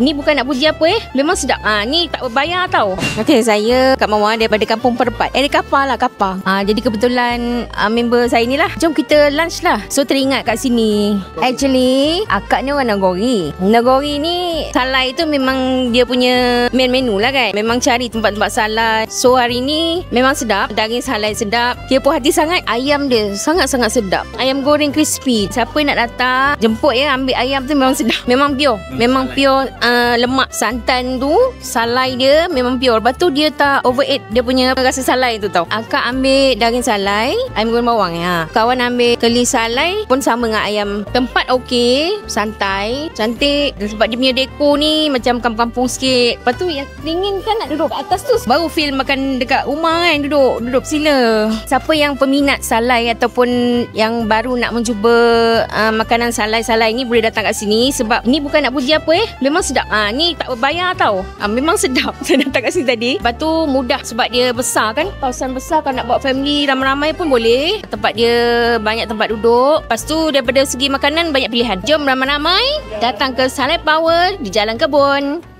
Ni bukan nak puji apa memang sedap. Ni tak berbayar tau. Okey, saya Kak Mawar daripada Kampung Perempat. Kapar lah, Kapar. Jadi kebetulan member saya ni lah. Jom kita lunch lah. So teringat kat sini. Actually, akak ni orang Nagori. Nagori ni salai tu memang dia punya main menu lah kan. Memang cari tempat-tempat salai. So hari ni memang sedap. Daging salai sedap. Dia puas hati sangat. Ayam dia sangat-sangat sedap. Ayam goreng crispy. Siapa nak datang jemput ya, ambil ayam tu memang sedap. Memang pure. Memang pure. Lemak santan tu, salai dia memang pure. Lepas tu dia tak overeat dia punya rasa salai tu tau. Akak ambil daging salai, ayam goreng bawang ya. Kawan ambil keli salai pun sama dengan ayam. Tempat okey, santai, cantik. Dan sebab dia punya dekor ni macam kampung-kampung sikit. Lepas tu yang teringin kan nak duduk kat atas tu. Baru feel makan dekat rumah kan, duduk sila. Siapa yang peminat salai ataupun yang baru nak mencuba makanan salai-salai ni boleh datang kat sini. Sebab ni bukan nak puji apa memang sedap. Ni tak berbayar tau. Memang sedap. Saya datang kat sini tadi. Lepas tu mudah sebab dia besar kan. Kawasan besar, kalau nak bawa family ramai-ramai pun boleh. Tempat dia banyak tempat duduk. Lepas tu daripada segi makanan banyak pilihan. Jom ramai-ramai datang ke Salai Power di Jalan Kebun.